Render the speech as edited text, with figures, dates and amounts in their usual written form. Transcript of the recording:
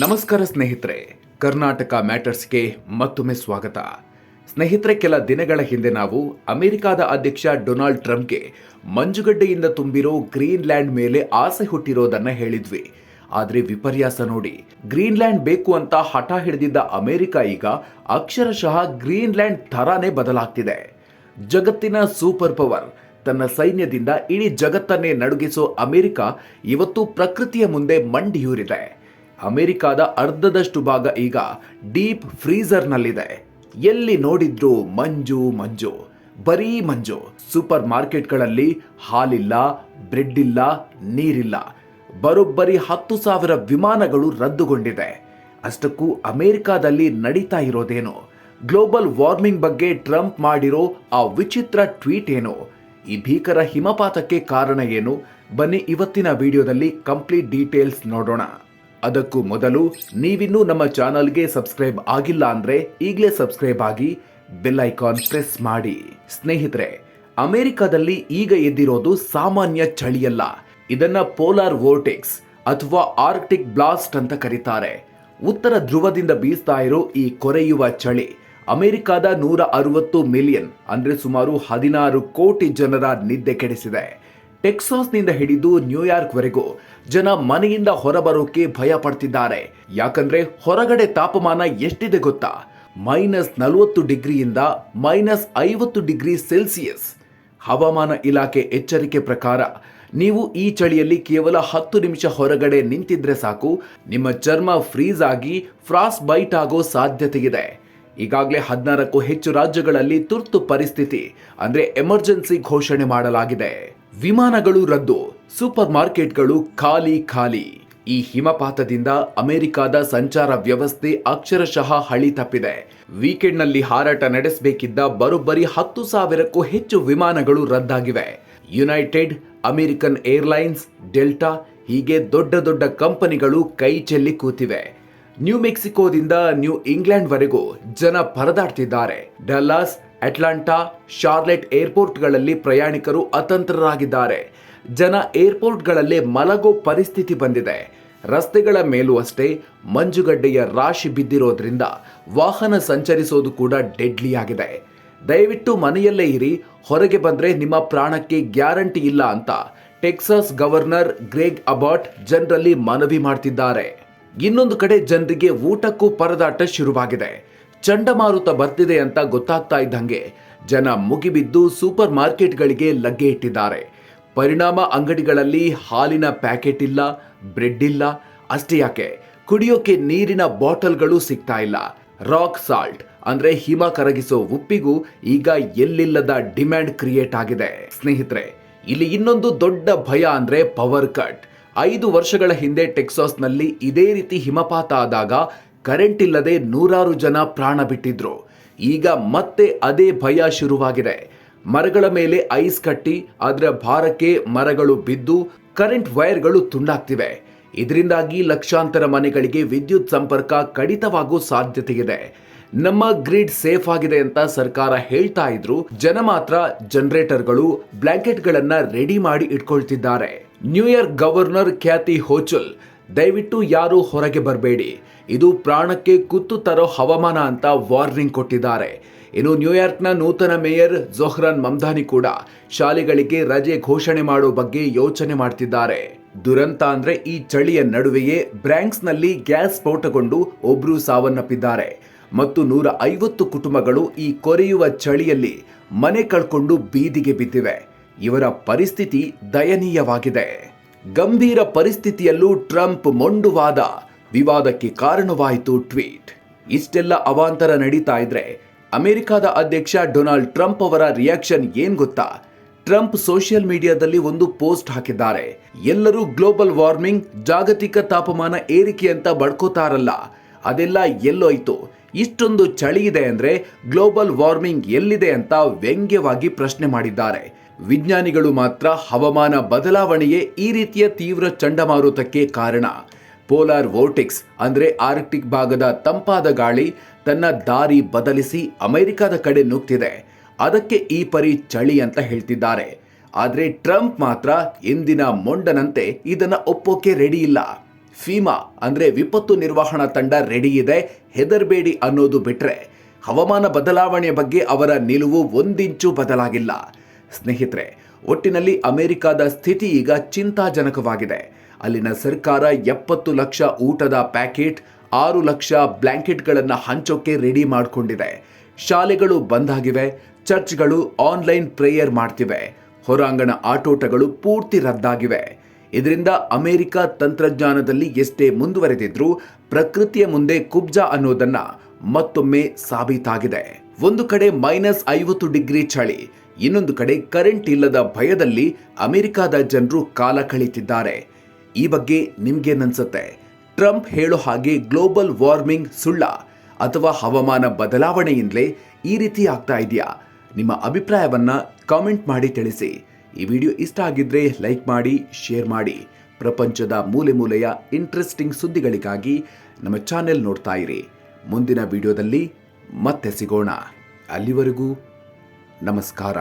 ನಮಸ್ಕಾರ ಸ್ನೇಹಿತರೆ, ಕರ್ನಾಟಕ ಮ್ಯಾಟರ್ಸ್ಗೆ ಮತ್ತೊಮ್ಮೆ ಸ್ವಾಗತ. ಸ್ನೇಹಿತರೆ, ಕೆಲ ದಿನಗಳ ಹಿಂದೆ ನಾವು ಅಮೆರಿಕಾದ ಅಧ್ಯಕ್ಷ ಡೊನಾಲ್ಡ್ ಟ್ರಂಪ್ಗೆ ಮಂಜುಗಡ್ಡೆಯಿಂದ ತುಂಬಿರೋ ಗ್ರೀನ್ಲ್ಯಾಂಡ್ ಮೇಲೆ ಆಸೆ ಹುಟ್ಟಿರೋದನ್ನ ಹೇಳಿದ್ವಿ. ಆದ್ರೆ ವಿಪರ್ಯಾಸ ನೋಡಿ, ಗ್ರೀನ್ಲ್ಯಾಂಡ್ ಬೇಕು ಅಂತ ಹಠ ಹಿಡಿದಿದ್ದ ಅಮೆರಿಕ ಈಗ ಅಕ್ಷರಶಃ ಗ್ರೀನ್ಲ್ಯಾಂಡ್ ಥರಾನೇ ಬದಲಾಗ್ತಿದೆ. ಜಗತ್ತಿನ ಸೂಪರ್ ಪವರ್, ತನ್ನ ಸೈನ್ಯದಿಂದ ಇಡೀ ಜಗತ್ತನ್ನೇ ನಡುಗಿಸೋ ಅಮೆರಿಕ ಇವತ್ತು ಪ್ರಕೃತಿಯ ಮುಂದೆ ಮಂಡಿಯೂರಿದೆ. ಅಮೆರಿಕಾದ ಅರ್ಧದಷ್ಟು ಭಾಗ ಈಗ ಡೀಪ್ ಫ್ರೀಜರ್ನಲ್ಲಿದೆ. ಎಲ್ಲಿ ನೋಡಿದ್ರೂ ಮಂಜು ಮಂಜು, ಬರೀ ಮಂಜು. ಸೂಪರ್ ಮಾರ್ಕೆಟ್ಗಳಲ್ಲಿ ಹಾಲಿಲ್ಲ, ಬ್ರೆಡ್ ಇಲ್ಲ, ನೀರಿಲ್ಲ. ಬರೋಬ್ಬರಿ 10,000 ವಿಮಾನಗಳು ರದ್ದುಗೊಂಡಿದೆ. ಅಷ್ಟಕ್ಕೂ ಅಮೆರಿಕಾದಲ್ಲಿ ನಡೀತಾ ಇರೋದೇನು? ಗ್ಲೋಬಲ್ ವಾರ್ಮಿಂಗ್ ಬಗ್ಗೆ ಟ್ರಂಪ್ ಮಾಡಿರೋ ಆ ವಿಚಿತ್ರ ಟ್ವೀಟ್ ಏನು? ಈ ಭೀಕರ ಹಿಮಪಾತಕ್ಕೆ ಕಾರಣ ಏನು? ಬನ್ನಿ ಇವತ್ತಿನ ವಿಡಿಯೋದಲ್ಲಿ ಕಂಪ್ಲೀಟ್ ಡೀಟೇಲ್ಸ್ ನೋಡೋಣ. ಅದಕ್ಕೂ ಮೊದಲು ನೀವಿನ್ನೂ ನಮ್ಮ ಚಾನಲ್ಗೆ ಸಬ್ಸ್ಕ್ರೈಬ್ ಆಗಿಲ್ಲ ಅಂದ್ರೆ ಈಗಲೇ ಸಬ್ಸ್ಕ್ರೈಬ್ ಆಗಿ, ಬೆಲ್ ಐಕಾನ್ ಪ್ರೆಸ್ ಮಾಡಿ. ಸ್ನೇಹಿತರೆ, ಅಮೆರಿಕದಲ್ಲಿ ಈಗ ಎದ್ದಿರೋದು ಸಾಮಾನ್ಯ ಚಳಿಯಲ್ಲ. ಇದನ್ನ ಪೋಲಾರ್ ವೋರ್ಟೆಕ್ಸ್ ಅಥವಾ ಆರ್ಕ್ಟಿಕ್ ಬ್ಲಾಸ್ಟ್ ಅಂತ ಕರೀತಾರೆ. ಉತ್ತರ ಧ್ರುವದಿಂದ ಬೀಸ್ತಾ ಇರೋ ಈ ಕೊರೆಯುವ ಚಳಿ ಅಮೆರಿಕದ 160 ಮಿಲಿಯನ್ ಅಂದ್ರೆ ಸುಮಾರು 16 ಕೋಟಿ ಜನರ ನಿದ್ದೆ ಕೆಡಿಸಿದೆ. ಟೆಕ್ಸಾಸ್ನಿಂದ ಹಿಡಿದು ನ್ಯೂಯಾರ್ಕ್ ವರೆಗೂ ಜನ ಮನೆಯಿಂದ ಹೊರಬರೋಕೆ ಭಯ ಪಡ್ತಿದ್ದಾರೆ. ಯಾಕಂದ್ರೆ ಹೊರಗಡೆ ತಾಪಮಾನ ಎಷ್ಟಿದೆ ಗೊತ್ತಾ? -40 ಡಿಗ್ರಿಯಿಂದ -50 ಡಿಗ್ರಿ ಸೆಲ್ಸಿಯಸ್. ಹವಾಮಾನ ಇಲಾಖೆ ಎಚ್ಚರಿಕೆ ಪ್ರಕಾರ ನೀವು ಈ ಚಳಿಯಲ್ಲಿ ಕೇವಲ 10 ನಿಮಿಷ ಹೊರಗಡೆ ನಿಂತಿದ್ರೆ ಸಾಕು, ನಿಮ್ಮ ಚರ್ಮ ಫ್ರೀಸ್ ಆಗಿ ಫ್ರಾಸ್ಟ್ ಬೈಟ್ ಆಗೋ ಸಾಧ್ಯತೆ ಇದೆ. ಈಗಾಗಲೇ 16ಕ್ಕೂ ಹೆಚ್ಚು ರಾಜ್ಯಗಳಲ್ಲಿ ತುರ್ತು ಪರಿಸ್ಥಿತಿ ಅಂದ್ರೆ ಎಮರ್ಜೆನ್ಸಿ ಘೋಷಣೆ ಮಾಡಲಾಗಿದೆ. ವಿಮಾನಗಳು ರದ್ದು, ಸೂಪರ್ ಮಾರ್ಕೆಟ್ಗಳು ಖಾಲಿ ಖಾಲಿ. ಈ ಹಿಮಪಾತದಿಂದ ಅಮೆರಿಕದ ಸಂಚಾರ ವ್ಯವಸ್ಥೆ ಅಕ್ಷರಶಃ ಹಳಿ ತಪ್ಪಿದೆ. ವೀಕೆಂಡ್ನಲ್ಲಿ ಹಾರಾಟ ನಡೆಸಬೇಕಿದ್ದ ಬರೋಬ್ಬರಿ 10,000ಕ್ಕೂ ಹೆಚ್ಚು ವಿಮಾನಗಳು ರದ್ದಾಗಿವೆ. ಯುನೈಟೆಡ್, ಅಮೆರಿಕನ್ ಏರ್ಲೈನ್ಸ್, ಡೆಲ್ಟಾ ಹೀಗೆ ದೊಡ್ಡ ದೊಡ್ಡ ಕಂಪನಿಗಳು ಕೈ ಚೆಲ್ಲಿ ಕೂತಿವೆ. ನ್ಯೂ ಮೆಕ್ಸಿಕೋದಿಂದ ನ್ಯೂ ಇಂಗ್ಲೆಂಡ್ ವರೆಗೂ ಜನ ಪರದಾಡ್ತಿದ್ದಾರೆ. ಡಲ್ಲಾಸ್, ಅಟ್ಲಾಂಟಾ, ಶಾರ್ಲೆಟ್ ಏರ್ಪೋರ್ಟ್ಗಳಲ್ಲಿ ಪ್ರಯಾಣಿಕರು ಅತಂತ್ರರಾಗಿದ್ದಾರೆ. ಜನ ಏರ್ಪೋರ್ಟ್ಗಳಲ್ಲೇ ಮಲಗೋ ಪರಿಸ್ಥಿತಿ ಬಂದಿದೆ. ರಸ್ತೆಗಳ ಮೇಲೂ ಅಷ್ಟೇ ಮಂಜುಗಡ್ಡೆಯ ರಾಶಿ ಬಿದ್ದಿರೋದ್ರಿಂದ ವಾಹನ ಸಂಚರಿಸೋದು ಕೂಡ ಡೆಡ್ಲಿ ಆಗಿದೆ. ದಯವಿಟ್ಟು ಮನೆಯಲ್ಲೇ ಇರಿ, ಹೊರಗೆ ಬಂದ್ರೆ ನಿಮ್ಮ ಪ್ರಾಣಕ್ಕೆ ಗ್ಯಾರಂಟಿ ಇಲ್ಲ ಅಂತ ಟೆಕ್ಸಾಸ್ ಗವರ್ನರ್ ಗ್ರೆಗ್ ಅಬಾಟ್ ಜನರಲ್ಲಿ ಮನವಿ ಮಾಡ್ತಿದ್ದಾರೆ. ಇನ್ನೊಂದು ಕಡೆ ಜನರಿಗೆ ಊಟಕ್ಕೂ ಪರದಾಟ ಶುರುವಾಗಿದೆ. ಚಂಡಮಾರುತ ಬರ್ತಿದೆ ಅಂತ ಗೊತ್ತಾಗ್ತಾ ಇದ್ದಂಗೆ ಜನ ಮುಗಿಬಿದ್ದು ಸೂಪರ್ ಮಾರ್ಕೆಟ್ಗಳಿಗೆ ಲಗ್ಗೆ ಇಟ್ಟಿದ್ದಾರೆ. ಪರಿಣಾಮ ಅಂಗಡಿಗಳಲ್ಲಿ ಹಾಲಿನ ಪ್ಯಾಕೆಟ್ ಇಲ್ಲ, ಬ್ರೆಡ್ ಇಲ್ಲ. ಅಷ್ಟೇ ಯಾಕೆ, ಕುಡಿಯೋಕೆ ನೀರಿನ ಬಾಟಲ್ಗಳು ಸಿಗ್ತಾ ಇಲ್ಲ. ರಾಕ್ ಸಾಲ್ಟ್ ಅಂದ್ರೆ ಹಿಮ ಕರಗಿಸೋ ಉಪ್ಪಿಗೂ ಈಗ ಎಲ್ಲಿಲ್ಲದ ಡಿಮ್ಯಾಂಡ್ ಕ್ರಿಯೇಟ್ ಆಗಿದೆ. ಸ್ನೇಹಿತರೆ, ಇಲ್ಲಿ ಇನ್ನೊಂದು ದೊಡ್ಡ ಭಯ ಅಂದ್ರೆ ಪವರ್ ಕಟ್. 5 ವರ್ಷಗಳ ಹಿಂದೆ ಟೆಕ್ಸಾಸ್ನಲ್ಲಿ ಇದೇ ರೀತಿ ಹಿಮಪಾತ ಆದಾಗ ಕರೆಂಟ್ ಇಲ್ಲದೆ 100 ಜನ ಪ್ರಾಣ ಬಿಟ್ಟಿದ್ರು. ಈಗ ಮತ್ತೆ ಅದೇ ಭಯ ಶುರುವಾಗಿದೆ. ಮರಗಳ ಮೇಲೆ ಐಸ್ ಕಟ್ಟಿ ಅದರ ಭಾರಕ್ಕೆ ಮರಗಳು ಬಿದ್ದು ಕರೆಂಟ್ ವೈರ್ಗಳು ತುಂಡಾಗ್ತಿವೆ. ಇದರಿಂದಾಗಿ ಲಕ್ಷಾಂತರ ಮನೆಗಳಿಗೆ ವಿದ್ಯುತ್ ಸಂಪರ್ಕ ಕಡಿತವಾಗೋ ಸಾಧ್ಯತೆ ಇದೆ. ನಮ್ಮ ಗ್ರಿಡ್ ಸೇಫ್ ಆಗಿದೆ ಅಂತ ಸರ್ಕಾರ ಹೇಳ್ತಾ ಇದ್ರು, ಜನ ಮಾತ್ರ ಜನರೇಟರ್ಗಳು, ಬ್ಲಾಂಕೆಟ್ಗಳನ್ನ ರೆಡಿ ಮಾಡಿ ಇಟ್ಕೊಳ್ತಿದ್ದಾರೆ. ನ್ಯೂಯಾರ್ಕ್ ಗವರ್ನರ್ ಕ್ಯಾಥಿ ಹೋಚುಲ್ ದಯವಿಟ್ಟು ಯಾರು ಹೊರಗೆ ಬರಬೇಡಿ, ಇದು ಪ್ರಾಣಕ್ಕೆ ಕುತ್ತು ತರೋ ಹವಾಮಾನ ಅಂತ ವಾರ್ನಿಂಗ್ ಕೊಟ್ಟಿದ್ದಾರೆ. ಇನ್ನು ನ್ಯೂಯಾರ್ಕ್ನ ನೂತನ ಮೇಯರ್ ಜೊಹ್ರಾನ್ ಮಮ್ದಾನಿ ಕೂಡ ಶಾಲೆಗಳಿಗೆ ರಜೆ ಘೋಷಣೆ ಮಾಡೋ ಬಗ್ಗೆ ಯೋಚನೆ ಮಾಡ್ತಿದ್ದಾರೆ. ದುರಂತ ಅಂದ್ರೆ ಈ ಚಳಿಯ ನಡುವೆಯೇ ಬ್ರಾಂಕ್ಸ್ನಲ್ಲಿ ಗ್ಯಾಸ್ ಸ್ಫೋಟಗೊಂಡು ಒಬ್ರು ಸಾವನ್ನಪ್ಪಿದ್ದಾರೆ ಮತ್ತು 150 ಕುಟುಂಬಗಳು ಈ ಕೊರೆಯುವ ಚಳಿಯಲ್ಲಿ ಮನೆ ಕಳ್ಕೊಂಡು ಬೀದಿಗೆ ಬಿದ್ದಿವೆ. ಇವರ ಪರಿಸ್ಥಿತಿ ದಯನೀಯವಾಗಿದೆ. ಗಂಭೀರ ಪರಿಸ್ಥಿತಿಯಲ್ಲೂ ಟ್ರಂಪ್ ಮೊಂಡುವಾದ, ವಿವಾದಕ್ಕೆ ಕಾರಣವಾಯಿತು ಟ್ವೀಟ್. ಇಷ್ಟೆಲ್ಲ ಅವಾಂತರ ನಡೀತಾ ಇದ್ರೆ ಅಮೆರಿಕದ ಅಧ್ಯಕ್ಷ ಡೊನಾಲ್ಡ್ ಟ್ರಂಪ್ ಅವರ ರಿಯಾಕ್ಷನ್ ಏನ್ ಗೊತ್ತಾ? ಟ್ರಂಪ್ ಸೋಷಿಯಲ್ ಮೀಡಿಯಾದಲ್ಲಿ ಒಂದು ಪೋಸ್ಟ್ ಹಾಕಿದ್ದಾರೆ. ಎಲ್ಲರೂ ಗ್ಲೋಬಲ್ ವಾರ್ಮಿಂಗ್, ಜಾಗತಿಕ ತಾಪಮಾನ ಏರಿಕೆ ಅಂತ ಬಡ್ಕೋತಾರಲ್ಲ, ಅದೆಲ್ಲ ಎಲ್ಲೋಯ್ತು? ಇಷ್ಟೊಂದು ಚಳಿ ಇದೆ ಅಂದ್ರೆ ಗ್ಲೋಬಲ್ ವಾರ್ಮಿಂಗ್ ಎಲ್ಲಿದೆ ಅಂತ ವ್ಯಂಗ್ಯವಾಗಿ ಪ್ರಶ್ನೆ ಮಾಡಿದ್ದಾರೆ. ವಿಜ್ಞಾನಿಗಳು ಮಾತ್ರ ಹವಾಮಾನ ಬದಲಾವಣೆಯೇ ಈ ರೀತಿಯ ತೀವ್ರ ಚಂಡಮಾರುತಕ್ಕೆ ಕಾರಣ. ಪೋಲಾರ್ ವೋರ್ಟೆಕ್ಸ್ ಅಂದ್ರೆ ಆರ್ಕ್ಟಿಕ್ ಭಾಗದ ತಂಪಾದ ಗಾಳಿ ತನ್ನ ದಾರಿ ಬದಲಿಸಿ ಅಮೆರಿಕದ ಕಡೆ ನುಗ್ತಿದೆ. ಅದಕ್ಕೆ ಈ ಪರಿ ಚಳಿ ಅಂತ ಹೇಳ್ತಿದ್ದಾರೆ. ಆದ್ರೆ ಟ್ರಂಪ್ ಮಾತ್ರ ಎಂದಿನ ಮೊಂಡನಂತೆ ಇದನ್ನ ಒಪ್ಪೋಕೆ ರೆಡಿ ಇಲ್ಲ. ಫೀಮಾ ಅಂದ್ರೆ ವಿಪತ್ತು ನಿರ್ವಹಣಾ ತಂಡ ರೆಡಿ ಇದೆ, ಹೆದರ್ಬೇಡಿ ಅನ್ನೋದು ಬಿಟ್ರೆ ಹವಾಮಾನ ಬದಲಾವಣೆ ಬಗ್ಗೆ ಅವರ ನಿಲುವು ಒಂದಿಂಚು ಬದಲಾಗಿಲ್ಲ. ಸ್ನೇಹಿತರೆ, ಒಟ್ಟಿನಲ್ಲಿ ಅಮೆರಿಕದ ಸ್ಥಿತಿ ಈಗ ಚಿಂತಾಜನಕವಾಗಿದೆ. ಅಲ್ಲಿನ ಸರ್ಕಾರ 70 ಲಕ್ಷ ಊಟದ ಪ್ಯಾಕೆಟ್, 6 ಲಕ್ಷ ಬ್ಲ್ಯಾಂಕೆಟ್ಗಳನ್ನು ಹಂಚೋಕೆ ರೆಡಿ ಮಾಡಿಕೊಂಡಿದೆ. ಶಾಲೆಗಳು ಬಂದಾಗಿವೆ, ಚರ್ಚ್ಗಳು ಆನ್ಲೈನ್ ಪ್ರೇಯರ್ ಮಾಡ್ತಿವೆ, ಹೊರಾಂಗಣ ಆಟೋಟಗಳು ಪೂರ್ತಿ ರದ್ದಾಗಿವೆ. ಇದರಿಂದ ಅಮೆರಿಕ ತಂತ್ರಜ್ಞಾನದಲ್ಲಿ ಎಷ್ಟೇ ಮುಂದುವರೆದಿದ್ರೂ ಪ್ರಕೃತಿಯ ಮುಂದೆ ಕುಬ್ಜ ಅನ್ನೋದನ್ನ ಮತ್ತೊಮ್ಮೆ ಸಾಬೀತಾಗಿದೆ. ಒಂದು ಕಡೆ -50 ಡಿಗ್ರಿ ಚಳಿ, ಇನ್ನೊಂದು ಕಡೆ ಕರೆಂಟ್ ಇಲ್ಲದ ಭಯದಲ್ಲಿ ಅಮೆರಿಕದ ಜನರು ಕಾಲ ಕಳೀತಿದ್ದಾರೆ. ಈ ಬಗ್ಗೆ ನಿಮ್ಗೇನನ್ಸುತ್ತೆ? ಟ್ರಂಪ್ ಹೇಳೋ ಹಾಗೆ ಗ್ಲೋಬಲ್ ವಾರ್ಮಿಂಗ್ ಸುಳ್ಳ ಅಥವಾ ಹವಾಮಾನ ಬದಲಾವಣೆಯಿಂದಲೇ ಈ ರೀತಿ ಆಗ್ತಾ ಇದೆಯಾ? ನಿಮ್ಮ ಅಭಿಪ್ರಾಯವನ್ನ ಕಾಮೆಂಟ್ ಮಾಡಿ ತಿಳಿಸಿ. ಈ ವಿಡಿಯೋ ಇಷ್ಟ ಆಗಿದ್ರೆ ಲೈಕ್ ಮಾಡಿ, ಶೇರ್ ಮಾಡಿ. ಪ್ರಪಂಚದ ಮೂಲೆ ಮೂಲೆಯ ಇಂಟ್ರೆಸ್ಟಿಂಗ್ ಸುದ್ದಿಗಳಿಗಾಗಿ ನಮ್ಮ ಚಾನೆಲ್ ನೋಡ್ತಾ ಇರಿ. ಮುಂದಿನ ವಿಡಿಯೋದಲ್ಲಿ ಮತ್ತೆ ಸಿಗೋಣ. ಅಲ್ಲಿವರೆಗೂ ನಮಸ್ಕಾರ.